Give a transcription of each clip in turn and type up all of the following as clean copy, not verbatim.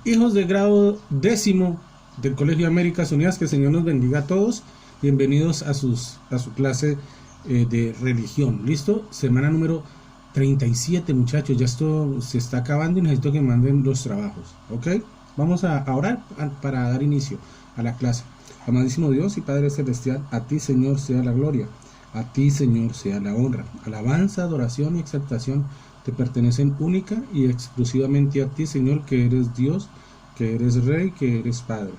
Hijos de grado décimo del Colegio Américas Unidas, que el Señor nos bendiga a todos. Bienvenidos a su clase de religión. ¿Listo? Semana número 37, muchachos. Ya esto se está acabando y necesito que manden los trabajos. ¿Ok? Vamos a orar para dar inicio a la clase. Amadísimo Dios y Padre Celestial, a ti, Señor, sea la gloria. A ti, Señor, sea la honra. Alabanza, adoración y exaltación te pertenecen única y exclusivamente a ti, Señor, que eres Dios, que eres Rey, que eres Padre.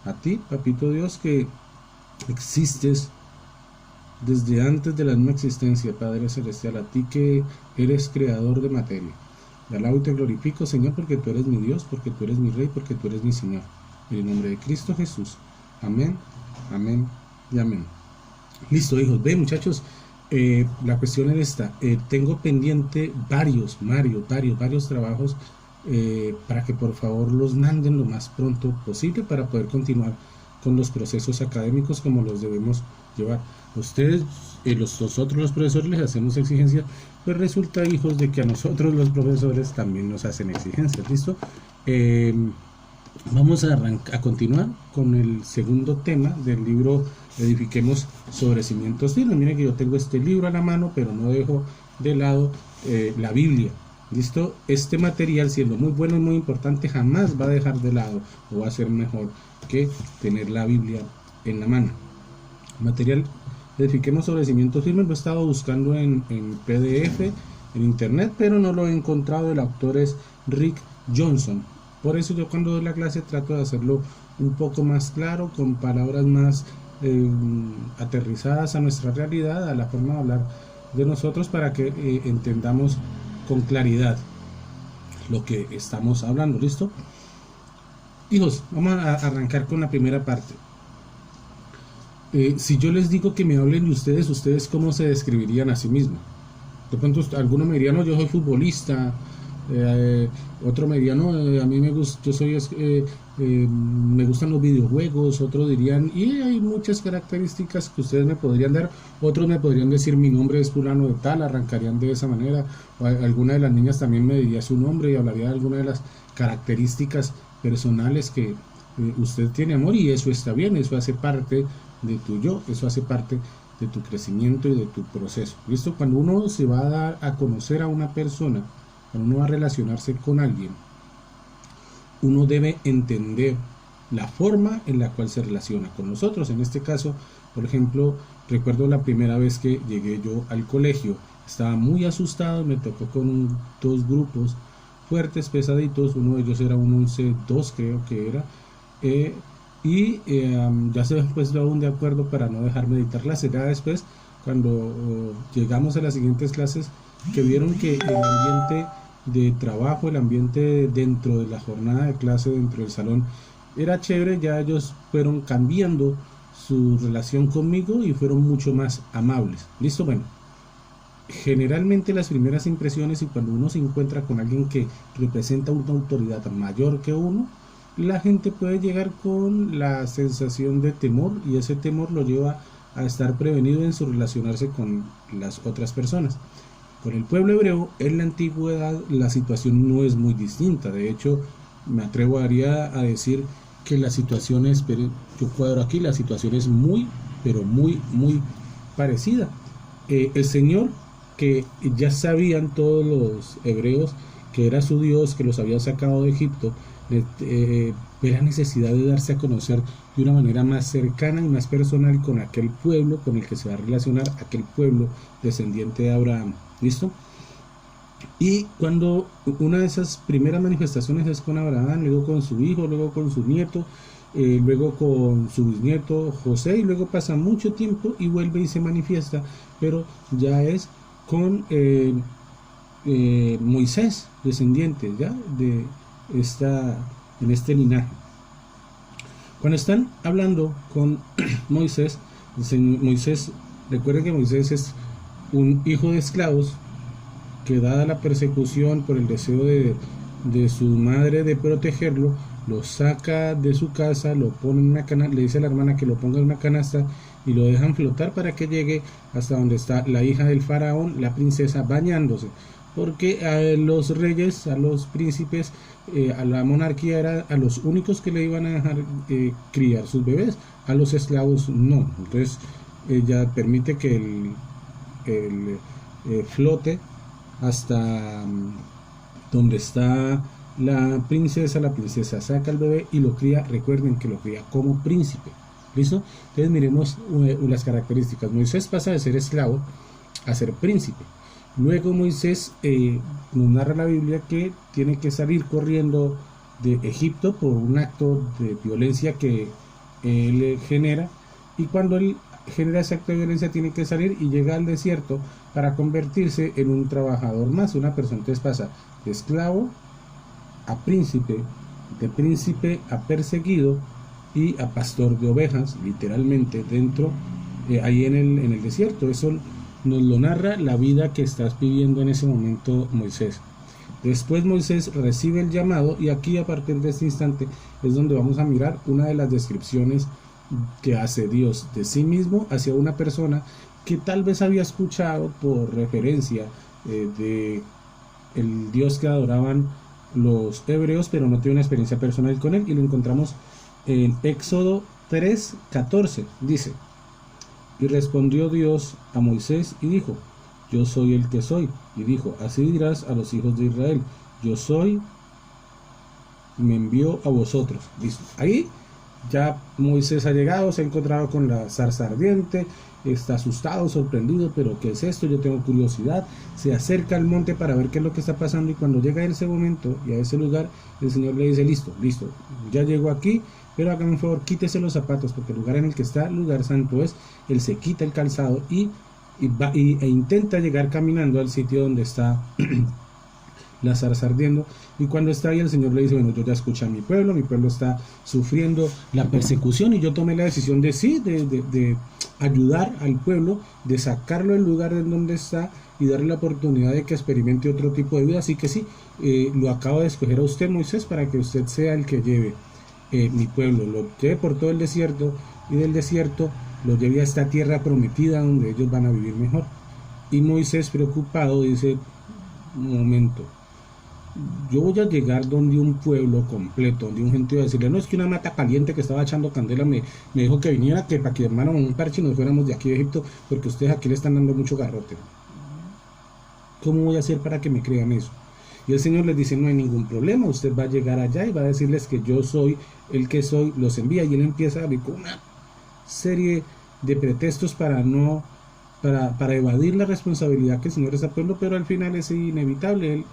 A ti, Papito Dios, que existes desde antes de la misma existencia, Padre Celestial. A ti que eres creador de materia. Te alabo y te glorifico, Señor, porque tú eres mi Dios, porque tú eres mi Rey, porque tú eres mi Señor. En el nombre de Cristo Jesús. Amén, amén y amén. Listo, hijos. Ve, muchachos, la cuestión es esta. Tengo pendiente varios trabajos para que por favor los manden lo más pronto posible para poder continuar con los procesos académicos como los debemos llevar. Ustedes, nosotros los profesores les hacemos exigencias, pues resulta, hijos, de que a nosotros los profesores también nos hacen exigencias. ¿Listo? Vamos a continuar con el segundo tema del libro Edifiquemos sobre cimientos firmes. Miren que yo tengo este libro a la mano, pero no dejo de lado la Biblia. ¿Listo? Este material, siendo muy bueno y muy importante, jamás va a dejar de lado o va a ser mejor que tener la Biblia en la mano. Material Edifiquemos sobre cimientos firmes lo he estado buscando en PDF, en internet, pero no lo he encontrado. El autor es Rick Johnson. Por eso yo cuando doy la clase trato de hacerlo un poco más claro, con palabras más aterrizadas a nuestra realidad, a la forma de hablar de nosotros, para que entendamos con claridad lo que estamos hablando. ¿Listo? Hijos, vamos a arrancar con la primera parte. Si yo les digo que me hablen de ustedes ¿cómo se describirían a sí mismos? De pronto algunos me dirían, no, yo soy futbolista. Otro me diría, no, a mí me gusta, me gustan los videojuegos. Otros dirían, y hay muchas características que ustedes me podrían dar. Otros me podrían decir, mi nombre es fulano de tal, arrancarían de esa manera. O alguna de las niñas también me diría su nombre y hablaría de alguna de las características personales que usted tiene, amor, y eso está bien, eso hace parte de tu yo, eso hace parte de tu crecimiento y de tu proceso. ¿Listo? Cuando uno se va a dar a conocer a una persona, cuando uno va a relacionarse con alguien, uno debe entender la forma en la cual se relaciona con nosotros. En este caso, por ejemplo, recuerdo la primera vez que llegué yo al colegio, estaba muy asustado, me tocó con dos grupos fuertes, pesaditos. Uno de ellos era un 11-2, creo que era, ya se puesto aún de acuerdo para no dejarme dictar clases. Ya después, cuando llegamos a las siguientes clases, que vieron que el ambiente de trabajo, el ambiente dentro de la jornada de clase, dentro del salón, era chévere, ya ellos fueron cambiando su relación conmigo y fueron mucho más amables. ¿Listo? Bueno, generalmente las primeras impresiones, y cuando uno se encuentra con alguien que representa una autoridad mayor que uno, la gente puede llegar con la sensación de temor, y ese temor lo lleva a estar prevenido en su relacionarse con las otras personas. Con el pueblo hebreo en la antigüedad la situación no es muy distinta. De hecho, me atrevería a decir que la situación es, pero yo cuadro aquí, la situación es muy, pero muy parecida. El Señor, que ya sabían todos los hebreos que era su Dios, que los había sacado de Egipto, ve la necesidad de darse a conocer de una manera más cercana y más personal con aquel pueblo con el que se va a relacionar, aquel pueblo descendiente de Abraham. ¿Listo? Y cuando una de esas primeras manifestaciones es con Abraham, luego con su hijo, luego con su nieto, luego con su bisnieto José, y luego pasa mucho tiempo y vuelve y se manifiesta, pero ya es con Moisés, descendiente ya de en este linaje. Cuando están hablando con Moisés, recuerden que Moisés es un hijo de esclavos que, dada la persecución por el deseo de su madre de protegerlo, lo saca de su casa, lo pone en una canasta, le dice a la hermana que lo ponga en una canasta y lo dejan flotar para que llegue hasta donde está la hija del faraón, la princesa, bañándose. porque a los reyes, a los príncipes, a la monarquía era a los únicos que le iban a dejar criar sus bebés, a los esclavos no. Entonces ella permite que el flote hasta donde está la princesa saca al bebé y lo cría, recuerden que lo cría como príncipe. ¿Listo? Entonces miremos las características. Moisés pasa de ser esclavo a ser príncipe. Luego Moisés nos narra la Biblia que tiene que salir corriendo de Egipto por un acto de violencia que él genera, y cuando él genera ese acto de violencia tiene que salir y llega al desierto para convertirse en un trabajador más, una persona. Entonces pasa de esclavo a príncipe, de príncipe a perseguido y a pastor de ovejas, literalmente dentro, ahí en el desierto. Eso nos lo narra la vida que estás viviendo en ese momento Moisés. Después Moisés recibe el llamado, y aquí a partir de este instante es donde vamos a mirar una de las descripciones que hace Dios de sí mismo hacia una persona que tal vez había escuchado por referencia de el Dios que adoraban los hebreos, pero no tiene una experiencia personal con él, y lo encontramos en Éxodo 3:14. Dice: y respondió Dios a Moisés y dijo: yo soy el que soy. Y dijo: así dirás a los hijos de Israel: yo soy, me envió a vosotros. Listo. Ahí ya Moisés ha llegado, se ha encontrado con la zarza ardiente, está asustado, sorprendido, pero ¿qué es esto? Yo tengo curiosidad. Se acerca al monte para ver qué es lo que está pasando, y cuando llega a ese momento y a ese lugar, el Señor le dice: listo, ya llegó aquí, pero hágame un favor, quítese los zapatos, porque el lugar en el que está, lugar santo es. Él se quita el calzado e intenta llegar caminando al sitio donde está la zarza ardiendo, y cuando está ahí el Señor le dice: bueno, yo ya escuché a mi pueblo está sufriendo la persecución, y yo tomé la decisión de ayudar al pueblo, de sacarlo del lugar en donde está y darle la oportunidad de que experimente otro tipo de vida. Así que sí, lo acabo de escoger a usted, Moisés, para que usted sea el que lleve mi pueblo, lo lleve por todo el desierto, y del desierto lo lleve a esta tierra prometida donde ellos van a vivir mejor. Y Moisés, preocupado, dice: un momento, yo voy a llegar donde un pueblo completo, donde un gentío, a decirle: no, es que una mata caliente que estaba echando candela me dijo que viniera, que para que hermano un parche y nos fuéramos de aquí de Egipto, porque ustedes aquí le están dando mucho garrote. ¿Cómo voy a hacer para que me crean eso? Y el Señor les dice: no hay ningún problema, usted va a llegar allá y va a decirles que yo soy el que soy, los envía. Y él empieza a abrir con una serie de pretextos para evadir la responsabilidad que el Señor está poniendo, pero al final es inevitable. Él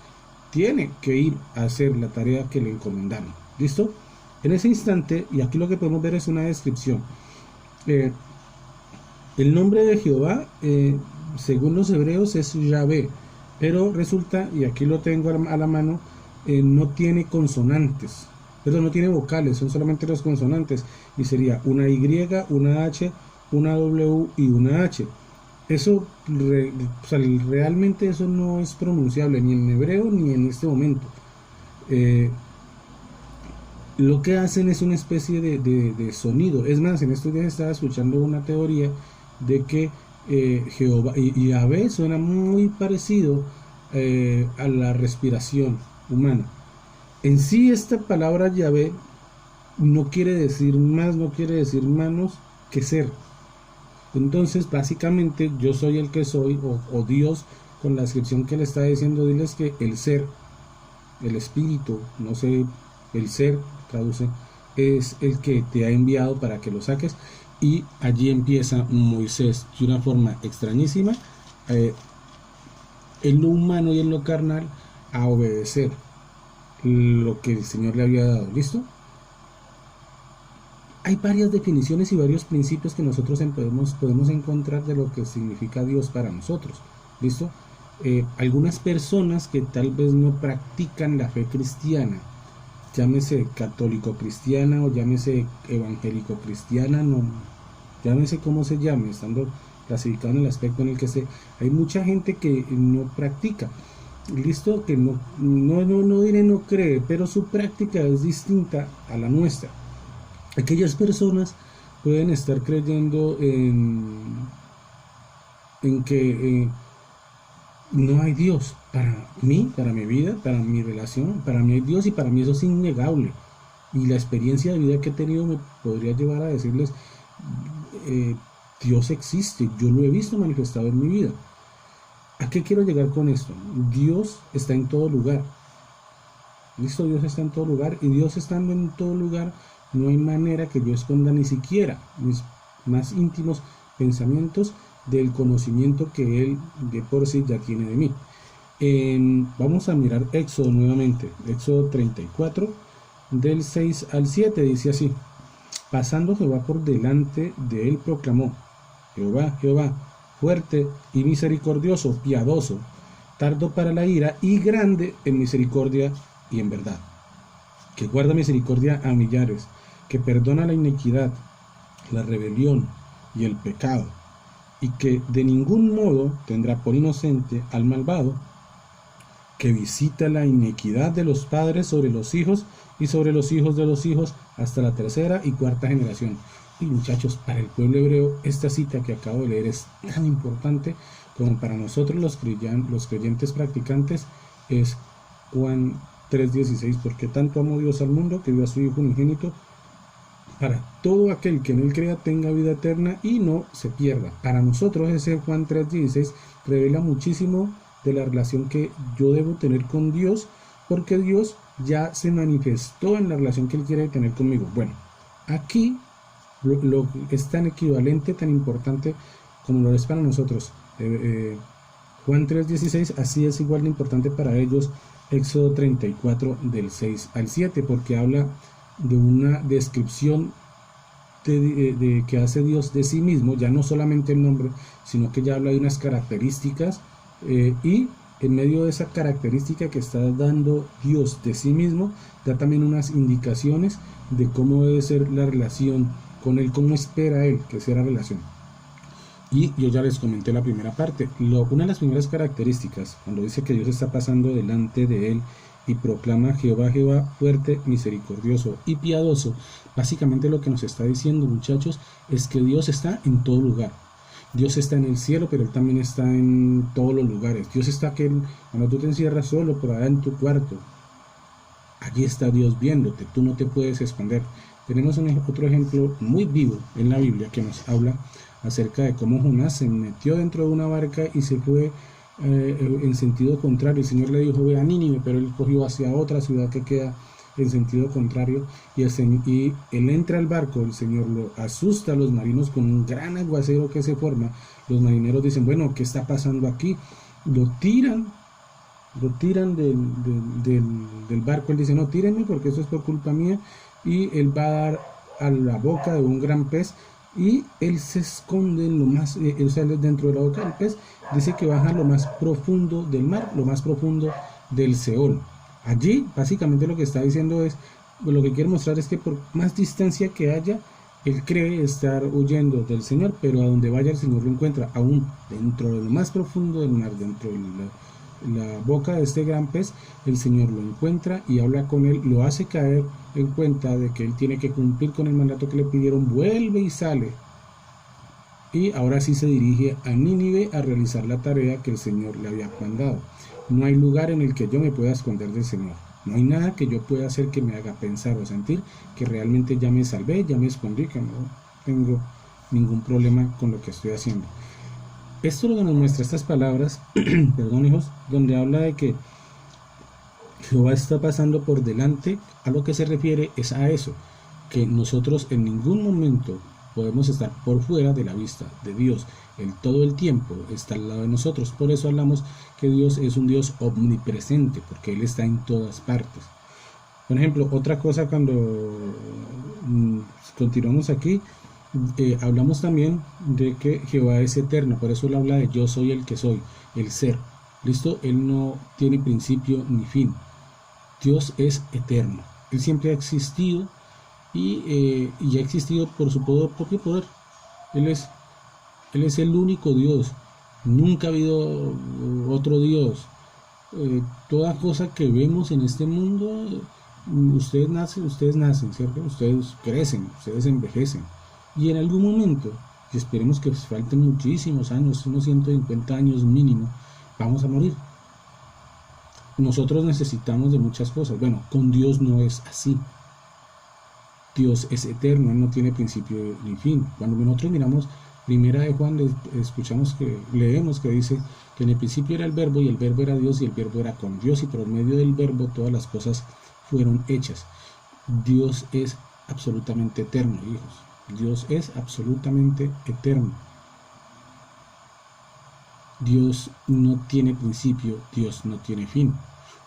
tiene que ir a hacer la tarea que le encomendaron. ¿Listo? En ese instante, y aquí lo que podemos ver es una descripción. El nombre de Jehová, según los hebreos, es Yahvé, pero resulta, y aquí lo tengo a la mano, no tiene consonantes, no tiene vocales, son solamente los consonantes, y sería una Y, una H, una W y una H. Eso, realmente eso no es pronunciable ni en hebreo ni en este momento. Lo que hacen es una especie de sonido. Es más, en estos días estaba escuchando una teoría de que Jehová y Yahvé suena muy parecido a la respiración humana. En sí, esta palabra Yahvé no quiere decir más, no quiere decir manos que ser. Entonces, básicamente, yo soy el que soy, o Dios, con la descripción que le está diciendo, diles que el ser, el espíritu, no sé, el ser, traduce, es el que te ha enviado para que lo saques. Y allí empieza Moisés de una forma extrañísima, en lo humano y en lo carnal, a obedecer lo que el Señor le había dado. ¿Listo? Hay varias definiciones y varios principios que nosotros podemos encontrar de lo que significa Dios para nosotros. ¿Listo? Algunas personas que tal vez no practican la fe cristiana, llámese católico cristiana o llámese evangélico cristiana, no, llámese como se llame, estando clasificado en el aspecto en el que esté, hay mucha gente que no practica. ¿Listo? Que no diré no cree, pero su práctica es distinta a la nuestra. Aquellas personas pueden estar creyendo en que no hay Dios. Para mí, para mi vida, para mi relación, para mí hay Dios y para mí eso es innegable. Y la experiencia de vida que he tenido me podría llevar a decirles, eh, Dios existe, yo lo he visto manifestado en mi vida. ¿A qué quiero llegar con esto? Dios está en todo lugar. Listo, Dios está en todo lugar y Dios estando en todo lugar, no hay manera que yo esconda ni siquiera mis más íntimos pensamientos del conocimiento que Él de por sí ya tiene de mí. Vamos a mirar Éxodo nuevamente, Éxodo 34, del 6 al 7, dice así: pasando Jehová por delante de él proclamó: Jehová, Jehová, fuerte y misericordioso, piadoso, tardo para la ira y grande en misericordia y en verdad, que guarda misericordia a millares, que perdona la iniquidad, la rebelión y el pecado, y que de ningún modo tendrá por inocente al malvado, que visita la iniquidad de los padres sobre los hijos y sobre los hijos de los hijos hasta la tercera y cuarta generación. Y muchachos, para el pueblo hebreo esta cita que acabo de leer es tan importante como para nosotros los creyentes practicantes. Es Juan 3:16, porque tanto amó Dios al mundo que dio a su Hijo unigénito, para todo aquel que en él crea tenga vida eterna y no se pierda. Para nosotros ese Juan 3:16 revela muchísimo de la relación que yo debo tener con Dios, porque Dios ya se manifestó en la relación que Él quiere tener conmigo. Bueno, aquí lo es tan equivalente, tan importante como lo es para nosotros. Juan 3:16, así es igual de importante para ellos Éxodo 34 del 6 al 7, porque habla de una descripción de que hace Dios de sí mismo, ya no solamente el nombre, sino que ya habla de unas características, y en medio de esa característica que está dando Dios de sí mismo, da también unas indicaciones de cómo debe ser la relación con Él, cómo espera Él que sea la relación. Y yo ya les comenté la primera parte. Una de las primeras características, cuando dice que Dios está pasando delante de Él y proclama: Jehová, Jehová, fuerte, misericordioso y piadoso, básicamente lo que nos está diciendo, muchachos, es que Dios está en todo lugar. Dios está en el cielo, pero Él también está en todos los lugares. Dios está cuando tú te encierras solo por allá en tu cuarto, allí está Dios viéndote, tú no te puedes esconder. Tenemos otro ejemplo muy vivo en la Biblia que nos habla acerca de cómo Jonás se metió dentro de una barca y se fue en sentido contrario. El Señor le dijo: ve a Nínive, pero él cogió hacia otra ciudad que queda en sentido contrario, y él entra al barco. El Señor lo asusta a los marinos con un gran aguacero que se forma. Los marineros dicen: bueno, ¿qué está pasando aquí? Lo tiran del barco. Él dice: no, tírenme porque eso es por culpa mía. Y él va a dar a la boca de un gran pez, y él se esconde en lo más, él sale dentro de la boca del pez. Dice que baja lo más profundo del mar, lo más profundo del Seol. Allí básicamente lo que está diciendo es, lo que quiere mostrar es que por más distancia que haya, él cree estar huyendo del Señor, pero a donde vaya el Señor lo encuentra, aún dentro de lo más profundo del mar, dentro de la boca de este gran pez. El Señor lo encuentra y habla con él, lo hace caer en cuenta de que él tiene que cumplir con el mandato que le pidieron, vuelve y sale, y ahora sí se dirige a Nínive a realizar la tarea que el Señor le había mandado. No hay lugar en el que yo me pueda esconder del Señor. No hay nada que yo pueda hacer que me haga pensar o sentir que realmente ya me salvé, ya me escondí, que no tengo ningún problema con lo que estoy haciendo. Esto es lo que nos muestra estas palabras, perdón, hijos, donde habla de que Jehová está pasando por delante. A lo que se refiere es a eso, que nosotros en ningún momento podemos estar por fuera de la vista de Dios. Él todo el tiempo está al lado de nosotros. Por eso hablamos que Dios es un Dios omnipresente, porque Él está en todas partes. Por ejemplo, otra cosa, cuando continuamos aquí, hablamos también de que Jehová es eterno. Por eso Él habla de yo soy el que soy, el ser. ¿Listo? Él no tiene principio ni fin. Dios es eterno. Él siempre ha existido y ha existido por su propio poder. Él es el único Dios. Nunca ha habido otro Dios. Toda cosa que vemos en este mundo, ustedes nacen, ¿cierto? Ustedes crecen, ustedes envejecen. Y en algún momento, y esperemos que falten muchísimos años, unos 150 años mínimo, vamos a morir. Nosotros necesitamos de muchas cosas. Bueno, con Dios no es así. Dios es eterno, Él no tiene principio ni fin. Cuando nosotros miramos Primera de Juan, leemos que dice que en el principio era el verbo y el verbo era Dios y el verbo era con Dios y por medio del verbo todas las cosas fueron hechas. Dios es absolutamente eterno, hijos. Dios es absolutamente eterno. Dios no tiene principio, Dios no tiene fin.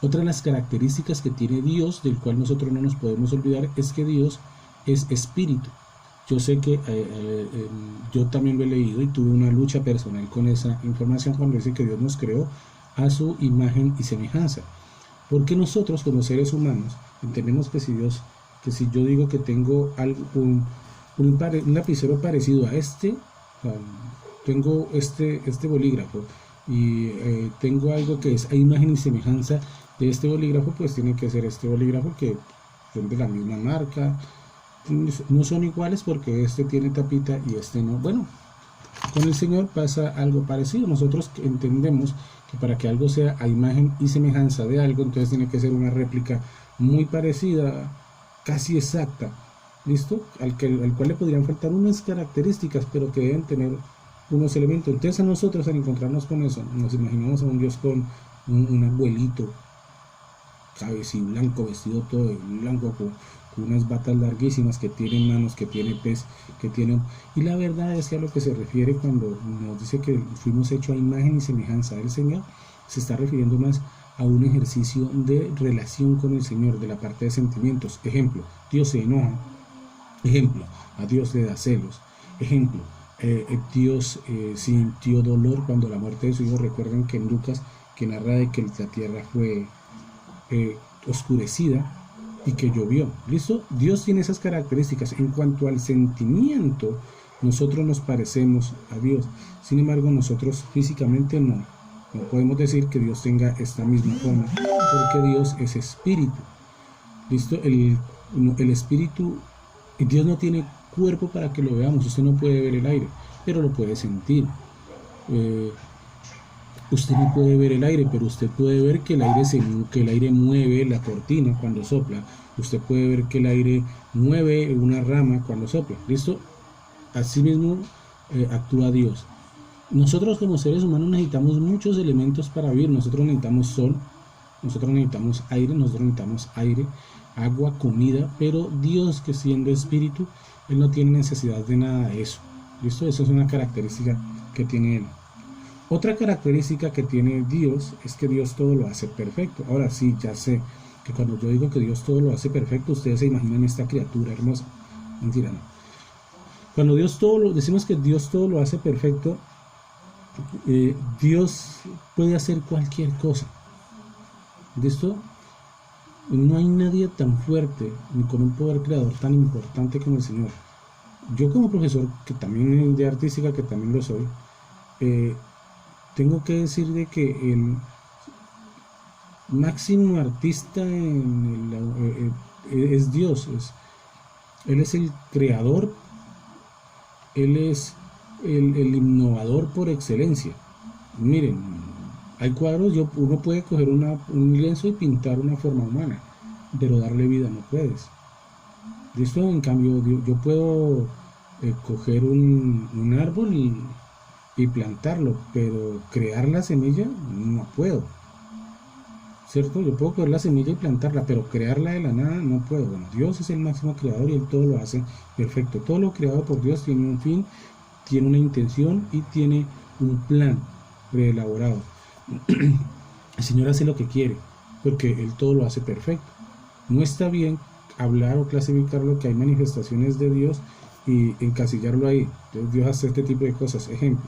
Otra de las características que tiene Dios, del cual nosotros no nos podemos olvidar, es que Dios es espíritu. Yo sé que yo también lo he leído y tuve una lucha personal con esa información cuando dice que Dios nos creó a su imagen y semejanza. Porque nosotros como seres humanos entendemos que si yo digo que tengo un lapicero parecido a tengo este bolígrafo y tengo algo que es a imagen y semejanza de este bolígrafo, pues tiene que ser este bolígrafo que son de la misma marca. No son iguales porque este tiene tapita y este no. Bueno, con el Señor pasa algo parecido. Nosotros entendemos que para que algo sea a imagen y semejanza de algo, entonces tiene que ser una réplica muy parecida, casi exacta, ¿listo? Al cual le podrían faltar unas características, pero que deben tener unos elementos. Entonces a nosotros, al encontrarnos con eso, nos imaginamos a un Dios con un abuelito cabeciblanco, vestido todo de blanco, con unas batas larguísimas, que tiene manos, que tiene pies, que tiene... Y la verdad es que a lo que se refiere cuando nos dice que fuimos hechos a imagen y semejanza del Señor, se está refiriendo más a un ejercicio de relación con el Señor, de la parte de sentimientos. Ejemplo, Dios se enoja. Ejemplo, a Dios le da celos. Ejemplo, Dios sintió dolor cuando la muerte de su hijo. Recuerden que en Lucas, que narra de que la tierra fue oscurecida y que llovió. ¿Listo? Dios tiene esas características. En cuanto al sentimiento, nosotros nos parecemos a Dios. Sin embargo, nosotros físicamente no podemos decir que Dios tenga esta misma forma, porque Dios es espíritu. ¿Listo? El espíritu, Dios no tiene cuerpo para que lo veamos. Usted no puede ver el aire, pero lo puede sentir. Usted no puede ver el aire, pero usted puede ver que el aire mueve la cortina cuando sopla. Usted puede ver que el aire mueve una rama cuando sopla. ¿Listo? Así mismo actúa Dios. Nosotros como seres humanos necesitamos muchos elementos para vivir. Nosotros necesitamos sol, nosotros necesitamos aire, agua, comida, pero Dios, que siendo espíritu, Él no tiene necesidad de nada de eso. ¿Listo? Eso es una característica que tiene Él. Otra característica que tiene Dios es que Dios todo lo hace perfecto. Ahora sí, ya sé que cuando yo digo que Dios todo lo hace perfecto, ustedes se imaginan esta criatura hermosa. Mentira, no. Cuando decimos que Dios todo lo hace perfecto, Dios puede hacer cualquier cosa. ¿Listo? No hay nadie tan fuerte ni con un poder creador tan importante como el Señor. Yo como profesor, que también de artística, que también lo soy, tengo que decir de que el máximo artista es Dios. Él es el creador, Él es el innovador por excelencia. Miren, hay cuadros, uno puede coger un lienzo y pintar una forma humana, pero darle vida no puedes. ¿Listo? En cambio, yo puedo coger un árbol y plantarlo, pero crear la semilla no puedo. ¿Cierto? Yo puedo coger la semilla y plantarla, pero crearla de la nada no puedo. Bueno, Dios es el máximo creador y Él todo lo hace perfecto. Todo lo creado por Dios tiene un fin, tiene una intención y tiene un plan preelaborado. El Señor hace lo que quiere, porque Él todo lo hace perfecto. No está bien hablar o clasificarlo que hay manifestaciones de Dios y encasillarlo ahí. Entonces Dios hace este tipo de cosas. Ejemplo,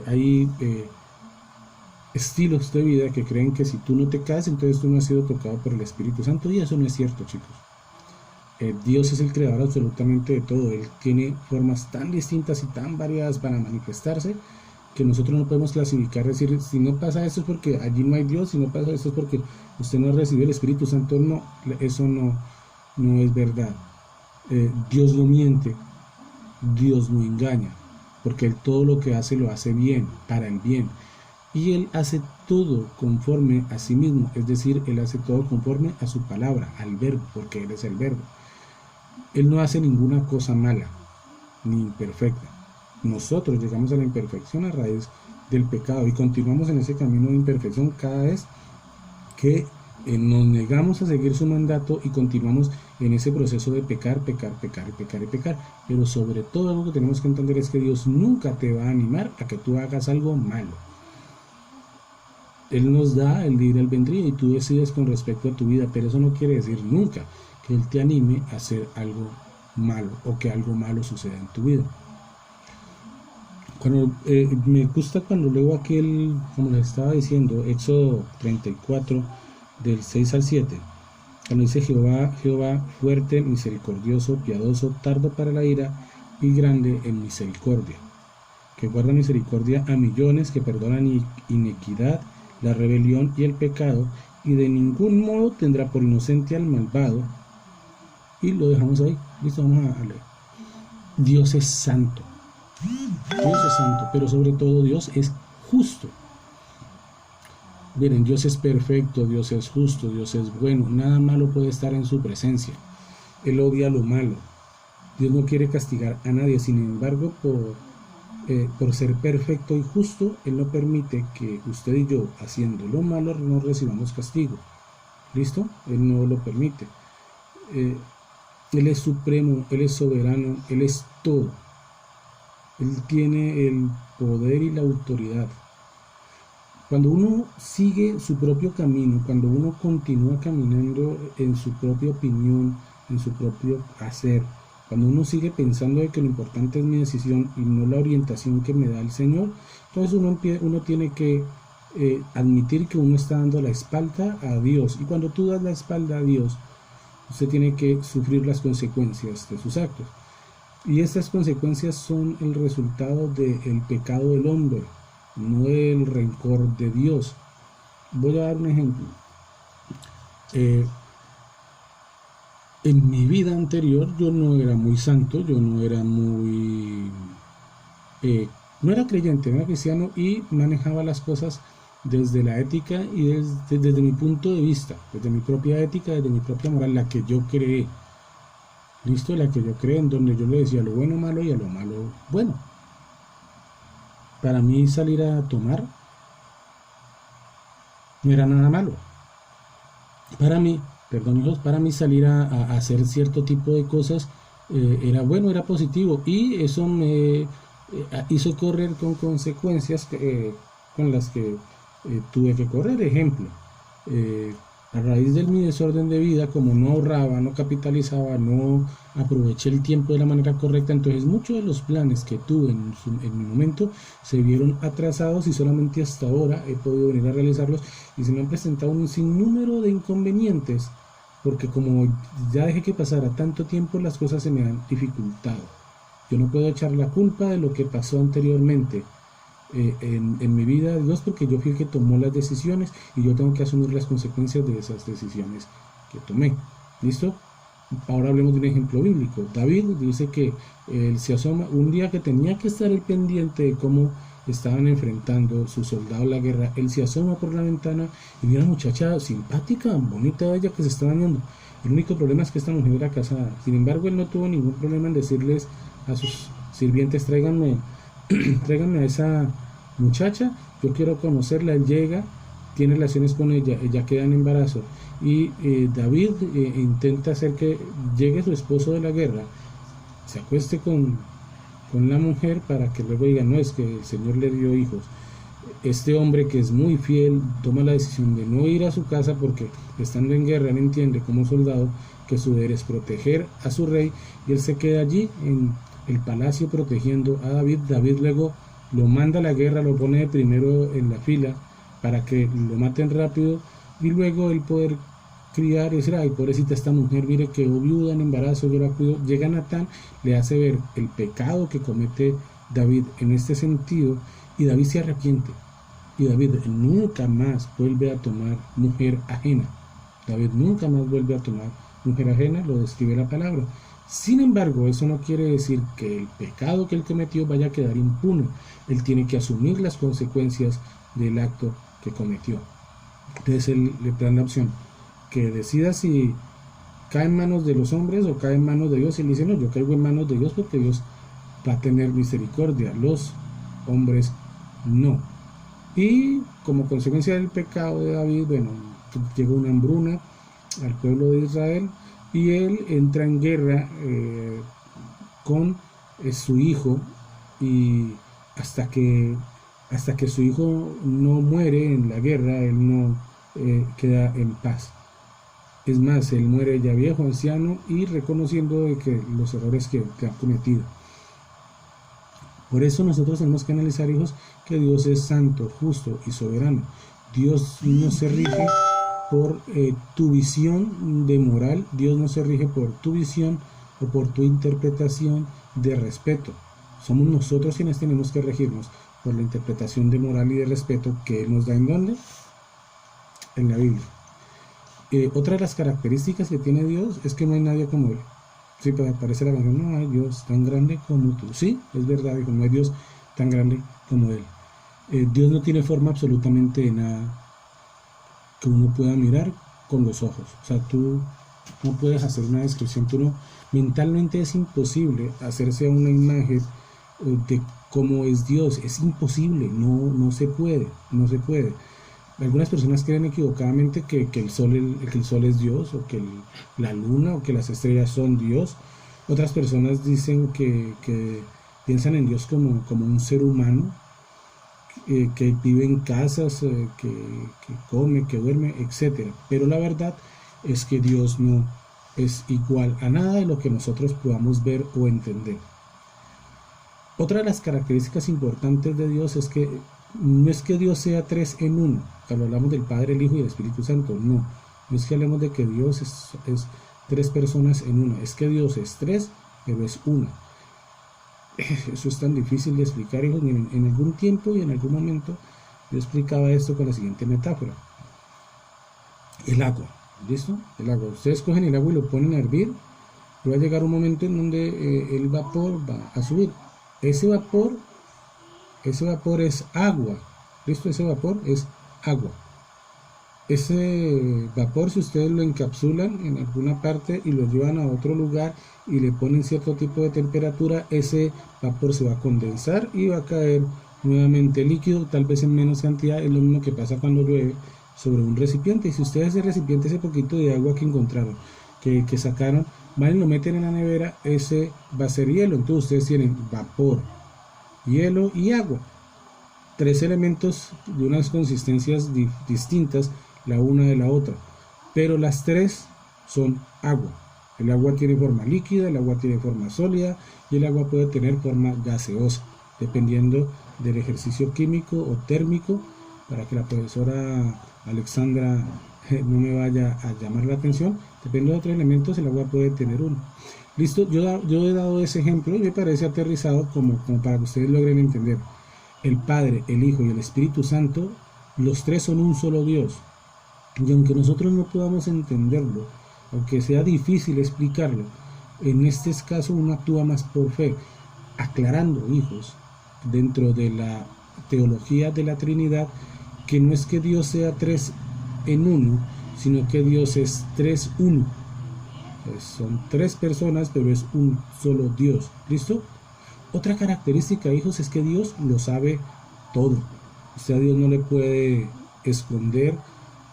hay estilos de vida que creen que si tú no te casas, entonces tú no has sido tocado por el Espíritu Santo, y eso no es cierto, chicos. Dios es el creador absolutamente de todo. Él tiene formas tan distintas y tan variadas para manifestarse que nosotros no podemos clasificar, decir, si no pasa esto es porque allí no hay Dios, si no pasa esto es porque usted no ha recibido el Espíritu Santo. No, eso no es verdad. Dios no miente, Dios no engaña, porque Él todo lo que hace lo hace bien, para el bien. Y Él hace todo conforme a sí mismo, es decir, Él hace todo conforme a su palabra, al verbo, porque Él es el verbo. Él no hace ninguna cosa mala, ni imperfecta. Nosotros llegamos a la imperfección a raíz del pecado y continuamos en ese camino de imperfección cada vez que nos negamos a seguir su mandato y continuamos en ese proceso de pecar, pecar, pecar y pecar y pecar. Pero sobre todo algo que tenemos que entender es que Dios nunca te va a animar a que tú hagas algo malo. Él nos da el libre albedrío y tú decides con respecto a tu vida, pero eso no quiere decir nunca que Él te anime a hacer algo malo o que algo malo suceda en tu vida. Me gusta cuando leo aquel, como les estaba diciendo, Éxodo 34, del 6 al 7, cuando dice Jehová fuerte, misericordioso, piadoso, tardo para la ira y grande en misericordia, que guarda misericordia a millones, que perdona iniquidad, la rebelión y el pecado, y de ningún modo tendrá por inocente al malvado. Y lo dejamos ahí. Listo, vamos a leer. Dios es santo. Dios es santo, pero sobre todo Dios es justo. Miren, Dios es perfecto, Dios es justo, Dios es bueno. Nada malo puede estar en su presencia. Él odia lo malo. Dios no quiere castigar a nadie. Sin embargo, por ser perfecto y justo, Él no permite que usted y yo, haciendo lo malo, no recibamos castigo. ¿Listo? Él no lo permite. Él es supremo, Él es soberano, Él es todo. Él tiene el poder y la autoridad. Cuando uno sigue su propio camino, cuando uno continúa caminando en su propia opinión, en su propio hacer, cuando uno sigue pensando de que lo importante es mi decisión y no la orientación que me da el Señor, entonces uno tiene que admitir que uno está dando la espalda a Dios. Y cuando tú das la espalda a Dios, usted tiene que sufrir las consecuencias de sus actos. Y estas consecuencias son el resultado del pecado del hombre, no el rencor de Dios. Voy a dar un ejemplo. En mi vida anterior yo no era muy santo, yo no era muy... no era creyente, no era cristiano y manejaba las cosas desde la ética y desde mi punto de vista, desde mi propia ética, desde mi propia moral, la que yo creé. ¿Listo? La que yo creé, en donde yo le decía a lo bueno malo y a lo malo bueno. Para mí salir a tomar no era nada malo. Para mí, perdón hijos, para mí salir a hacer cierto tipo de cosas era bueno, era positivo y eso me hizo correr con consecuencias con las que tuve que correr. Ejemplo, a raíz de mi desorden de vida, como no ahorraba, no capitalizaba, no aproveché el tiempo de la manera correcta, entonces muchos de los planes que tuve en mi momento se vieron atrasados y solamente hasta ahora he podido venir a realizarlos y se me han presentado un sinnúmero de inconvenientes porque como ya dejé que pasara tanto tiempo, las cosas se me han dificultado. Yo no puedo echar la culpa de lo que pasó anteriormente en mi vida a Dios, porque yo fui el que tomó las decisiones y yo tengo que asumir las consecuencias de esas decisiones que tomé. ¿Listo? Ahora hablemos de un ejemplo bíblico. David dice que él se asoma un día que tenía que estar el pendiente de cómo estaban enfrentando sus soldados la guerra. Él se asoma por la ventana y ve a una muchacha simpática, bonita, bella, que se está bañando. El único problema es que esta mujer era casada. Sin embargo, él no tuvo ningún problema en decirles a sus sirvientes: tráiganme a esa muchacha, yo quiero conocerla. Él llega, tiene relaciones con ella queda en embarazo y David intenta hacer que llegue su esposo de la guerra, se acueste con la mujer para que luego diga: no, es que el Señor le dio hijos. Este hombre, que es muy fiel, toma la decisión de no ir a su casa porque estando en guerra él entiende como soldado que su deber es proteger a su rey, y él se queda allí en el palacio protegiendo a David. David luego lo manda a la guerra, lo pone primero en la fila para que lo maten rápido y luego él poder criar y decir: ay, pobrecita esta mujer, mire, quedó viuda en embarazo, yo la cuido. Llega Natán, le hace ver el pecado que comete David en este sentido y David se arrepiente y David nunca más vuelve a tomar mujer ajena. David nunca más vuelve a tomar mujer ajena, lo describe la palabra. Sin embargo, eso no quiere decir que el pecado que él cometió vaya a quedar impune. Él tiene que asumir las consecuencias del acto que cometió. Entonces él le da la opción que decida si cae en manos de los hombres o cae en manos de Dios, y él dice: no, yo caigo en manos de Dios porque Dios va a tener misericordia, los hombres no. Y como consecuencia del pecado de David, bueno, llegó una hambruna al pueblo de Israel y él entra en guerra con su hijo, y hasta que su hijo no muere en la guerra, él no queda en paz. Es más, él muere ya viejo, anciano, y reconociendo de que los errores que ha cometido. Por eso nosotros tenemos que analizar, hijos, que Dios es santo, justo y soberano. Dios no se rige por tu visión de moral, Dios no se rige por tu visión o por tu interpretación de respeto. Somos nosotros quienes tenemos que regirnos por la interpretación de moral y de respeto que Él nos da. ¿En dónde? En la Biblia. Otra de las características que tiene Dios es que no hay nadie como Él. Sí, parece la canción: no hay Dios tan grande como tú. Sí, es verdad, hijo, no hay Dios tan grande como Él. Dios no tiene forma absolutamente de nada que uno pueda mirar con los ojos. O sea, tú no puedes hacer una descripción, tú no, mentalmente es imposible hacerse una imagen de cómo es Dios. Es imposible, no se puede. Algunas personas creen equivocadamente que el sol es Dios, o que la luna o que las estrellas son Dios. Otras personas dicen que piensan en Dios como un ser humano, que vive en casas, que come, que duerme, etc. Pero la verdad es que Dios no es igual a nada de lo que nosotros podamos ver o entender. Otra de las características importantes de Dios es que no es que Dios sea tres en uno. Cuando hablamos del Padre, el Hijo y el Espíritu Santo, no es que hablemos de que Dios es tres personas en una. Es que Dios es tres, pero es una. Eso es tan difícil de explicar, hijos. En algún tiempo y en algún momento yo explicaba esto con la siguiente metáfora: el agua. ¿Listo? El agua. Ustedes cogen el agua y lo ponen a hervir, y va a llegar un momento en donde el vapor va a subir. Ese vapor es agua. ¿Listo? Ese vapor es agua. Ese vapor, si ustedes lo encapsulan en alguna parte y lo llevan a otro lugar y le ponen cierto tipo de temperatura, ese vapor se va a condensar y va a caer nuevamente líquido, tal vez en menos cantidad. Es lo mismo que pasa cuando llueve sobre un recipiente. Y si ustedes ese recipiente, ese poquito de agua que encontraron, que sacaron, van y lo meten en la nevera, ese va a ser hielo. Entonces ustedes tienen vapor, hielo y agua. Tres elementos de unas consistencias distintas la una de la otra, pero las tres son agua. El agua tiene forma líquida, el agua tiene forma sólida y el agua puede tener forma gaseosa, dependiendo del ejercicio químico o térmico. Para que la profesora Alexandra no me vaya a llamar la atención, depende de otros elementos, el agua puede tener uno. Listo, yo he dado ese ejemplo y me parece aterrizado como para que ustedes logren entender. El Padre, el Hijo y el Espíritu Santo, los tres son un solo Dios. Y aunque nosotros no podamos entenderlo, aunque sea difícil explicarlo, en este caso uno actúa más por fe, aclarando, hijos, dentro de la teología de la Trinidad, que no es que Dios sea tres en uno, sino que Dios es tres uno. Son tres personas, pero es un solo Dios. ¿Listo? Otra característica, hijos, es que Dios lo sabe todo. O sea, Dios no le puede esconder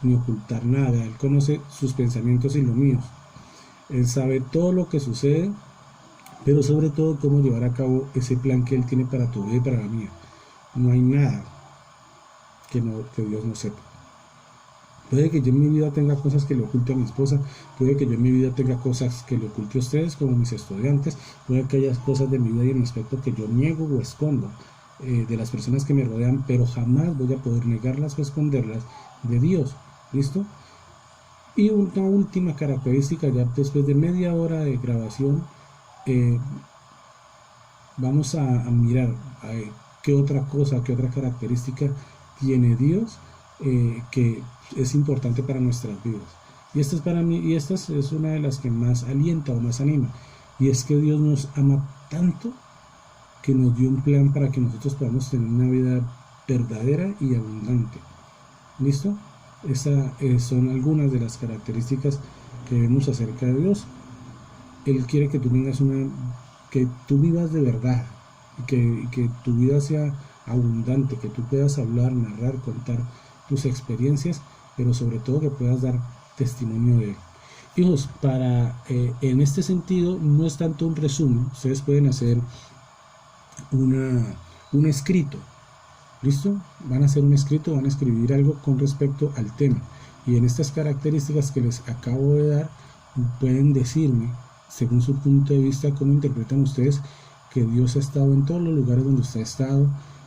ni ocultar nada. Él conoce sus pensamientos y los míos. Él sabe todo lo que sucede, pero sobre todo cómo llevar a cabo ese plan que Él tiene para tu vida y para la mía. No hay nada que Dios no sepa. Puede que yo en mi vida tenga cosas que le oculte a mi esposa, puede que yo en mi vida tenga cosas que le oculte a ustedes como mis estudiantes, puede que haya cosas de mi vida y en aspecto que yo niego o escondo de las personas que me rodean, pero jamás voy a poder negarlas o esconderlas de Dios. ¿Listo? Y una última característica, ya después de media hora de grabación, vamos a mirar qué otra cosa, qué otra característica tiene Dios que es importante para nuestras vidas. Y esta es para mí, y esta es una de las que más alienta o más anima, y es que Dios nos ama tanto que nos dio un plan para que nosotros podamos tener una vida verdadera y abundante. ¿Listo? Estas son algunas de las características que vemos acerca de Dios. Él quiere que tú tengas que tú vivas de verdad, que tu vida sea abundante, que tú puedas hablar, narrar, contar tus experiencias, pero sobre todo que puedas dar testimonio de él. Hijos, en este sentido no es tanto un resumen, ustedes pueden hacer un escrito. ¿Listo? Van a hacer un escrito, van a escribir algo con respecto al tema. Y en estas características que les acabo de dar, pueden decirme, según su punto de vista, cómo interpretan ustedes que Dios ha estado en todos los lugares donde usted ha estado,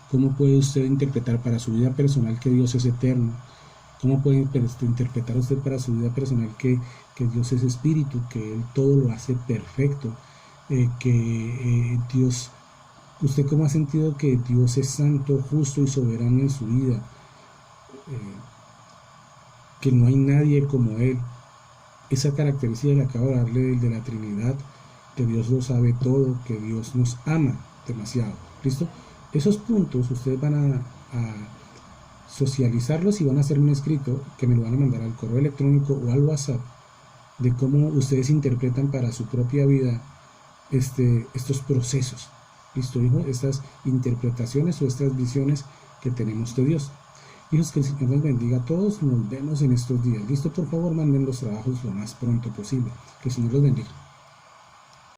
cómo puede usted interpretar para su vida personal que Dios es eterno, cómo puede interpretar usted para su vida personal que Dios es espíritu, que Él todo lo hace perfecto, Dios... ¿Usted cómo ha sentido que Dios es santo, justo y soberano en su vida? Que no hay nadie como Él. Esa característica que acabo de darle de la Trinidad, que Dios lo sabe todo, que Dios nos ama demasiado. ¿Listo? Esos puntos ustedes van a socializarlos y van a hacer un escrito que me lo van a mandar al correo electrónico o al WhatsApp de cómo ustedes interpretan para su propia vida estos procesos. ¿Listo, hijo? Estas interpretaciones o estas visiones que tenemos de Dios. Hijos, que el Señor nos bendiga a todos. Nos vemos en estos días. ¿Listo? Por favor, manden los trabajos lo más pronto posible. Que el Señor los bendiga.